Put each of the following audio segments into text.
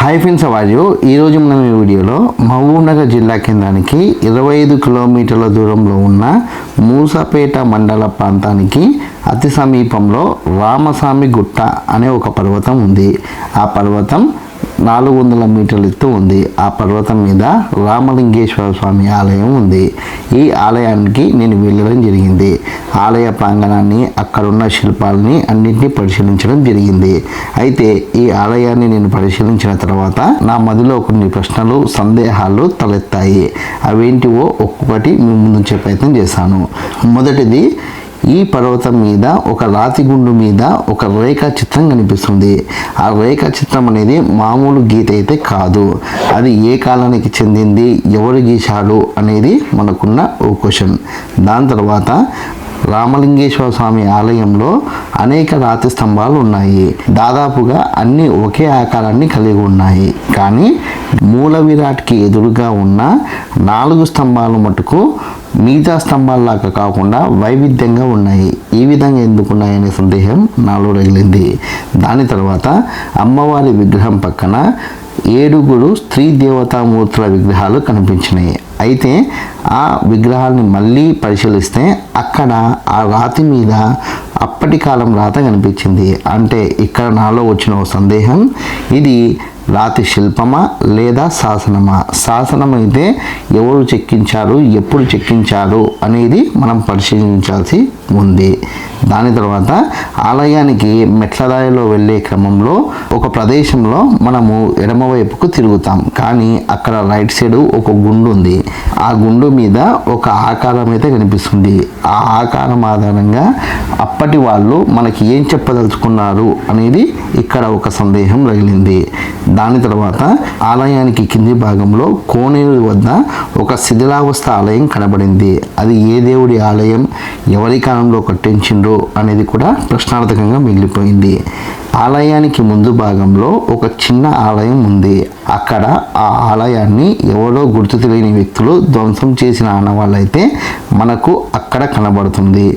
Hi friends, అవాజు ఈరోజు మనం ఈ వీడియోలో మహబూబ్నగర్ జిల్లా కేంద్రానికి 25 కిలోమీటర్ల దూరంలో ఉన్న మూసాపేట మండల ప్రాంతానికి అతి సమీపంలో రామస్వామి గుట్ట అనే ఒక పర్వతం ఉంది. ఆ పర్వతం 400 మీటర్ల ఎత్తు ఉంది. ఆ పర్వతం మీద రామలింగేశ్వర స్వామి ఆలయం ఉంది. ఈ ఆలయానికి నేను వెళ్ళడం జరిగింది. ఆలయ ప్రాంగణాన్ని, అక్కడున్న శిల్పాలని అన్నింటినీ పరిశీలించడం జరిగింది. అయితే ఈ ఆలయాన్ని నేను పరిశీలించిన తర్వాత నా మదిలో కొన్ని ప్రశ్నలు, సందేహాలు తలెత్తాయి. అవేంటివో ఒక్కొక్కటి మీ ముందు చెప్పే ప్రయత్నం చేశాను. మొదటిది, ఈ పర్వతం మీద ఒక రాతి గుండు మీద ఒక రేఖా చిత్రం కనిపిస్తుంది. ఆ రేఖా చిత్రం అనేది మామూలు గీత అయితే కాదు. అది ఏ కాలానికి చెందింది, ఎవరు గీశాడు అనేది మనకున్న ఓ క్వశ్చన్. దాని తర్వాత రామలింగేశ్వర స్వామి ఆలయంలో అనేక రాతి స్తంభాలు ఉన్నాయి. దాదాపుగా అన్నీ ఒకే ఆకారాన్ని కలిగి ఉన్నాయి. కానీ మూల విరాట్కి ఎదురుగా ఉన్న 4 స్తంభాలు మటుకు మిగతా స్తంభాల్లాగా కాకుండా వైవిధ్యంగా ఉన్నాయి. ఈ విధంగా ఎందుకున్నాయనే సందేహం నాలో రగిలింది. దాని తర్వాత అమ్మవారి విగ్రహం పక్కన 7 స్త్రీ దేవతామూర్తుల విగ్రహాలు కనిపించినాయి. అయితే ఆ విగ్రహాలని మళ్ళీ పరిశీలిస్తే అక్కడ ఆ రాతి మీద అప్పటి కాలం రాత కనిపించింది. అంటే ఇక్కడ నాలో వచ్చిన ఒక సందేహం, ఇది రాతి శిల్పమా లేదా శాసనమా? శాసనం అయితే ఎవరు చెక్కించారు, ఎప్పుడు చెక్కించారు అనేది మనం పరిశీలించాల్సి ఉంది. దాని తర్వాత ఆలయానికి మెట్లదారిలో వెళ్ళే క్రమంలో ఒక ప్రదేశంలో మనము ఎడమవైపుకు తిరుగుతాం. కానీ అక్కడ రైట్ సైడ్ ఒక గుండు ఉంది. ఆ గుండు మీద ఒక ఆకారం అయితే కనిపిస్తుంది. ఆ ఆకారం ఆధారంగా అప్పటి వాళ్ళు మనకి ఏం చెప్పదలుచుకున్నారు అనేది ఇక్కడ ఒక సందేహం రగిలింది. దాని తర్వాత ఆలయానికి కింది భాగంలో కోనేరు వద్ద ఒక శిథిలావస్థ ఆలయం కనబడింది. అది ఏ దేవుడి ఆలయం, ఎవరి కాలంలో కట్టించిండ్రు అనేది కూడా ప్రశ్నార్థకంగా మిగిలిపోయింది. ఆలయానికి ముందు భాగంలో ఒక చిన్న ఆలయం ఉంది. అక్కడ ఆ ఆలయాన్ని ఎవరో గుర్తు తెలియని వ్యక్తులు ధ్వంసం చేసిన ఆనవాళ్ళైతే మనకు అక్కడ కనబడుతుంది.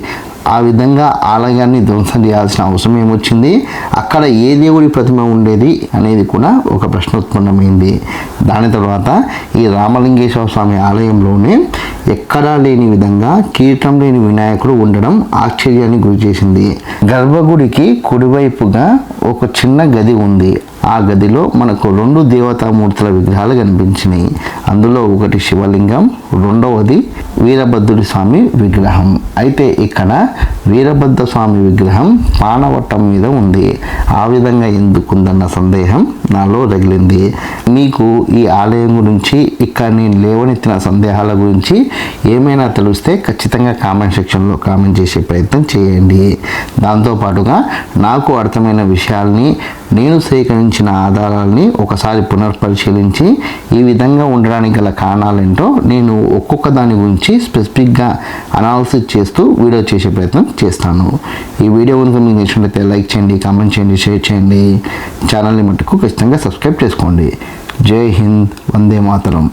ఆ విధంగా ఆలయాన్ని ధ్వంసం చేయాల్సిన అవసరం ఏమొచ్చింది? అక్కడ ఏ దేవుడి ప్రతిమ ఉండేది అనేది కూడా ఒక ప్రశ్న ఉత్పన్నమైంది. దాని తర్వాత ఈ రామలింగేశ్వర స్వామి ఆలయంలోనే ఎక్కడా లేని విధంగా కిరీటం లేని వినాయకుడు ఉండడం ఆశ్చర్యాన్ని గురి చేసింది. గర్భగుడికి కుడివైపుగా ఒక చిన్న గది ఉంది. ఆ గదిలో మనకు 2 దేవతామూర్తుల విగ్రహాలు కనిపించినాయి. అందులో ఒకటి శివలింగం, రెండవది వీరభద్రుడి స్వామి విగ్రహం. అయితే ఇక్కడ వీరభద్ర స్వామి విగ్రహం పానవట్టం మీద ఉంది. ఆ విధంగా ఎందుకుందన్న సందేహం నాలో రగిలింది. మీకు ఈ ఆలయం గురించి, ఇక్కడ నేను లేవనెత్తిన సందేహాల గురించి ఏమైనా తెలిస్తే ఖచ్చితంగా కామెంట్ సెక్షన్లో కామెంట్ చేసే ప్రయత్నం చేయండి. దాంతోపాటుగా నాకు అర్థమైన విషయాల్ని, నేను సేకరించిన ఆధారాలని ఒకసారి పునర్పరిశీలించి ఈ విధంగా ఉండడానికి గల కారణాలేంటో నేను ఒక్కొక్క దాని గురించి స్పెసిఫిక్గా అనాలిసిస్ చేస్తూ వీడియో చేసే ప్రయత్నం చేస్తాను. ఈ వీడియో కనుక మీకు నచ్చినట్లయితే లైక్ చేయండి, కామెంట్ చేయండి, షేర్ చేయండి. ఛానల్ని మట్టుకు ఖచ్చితంగా సబ్స్క్రైబ్ చేసుకోండి. జై హింద్, వందే మాతరం.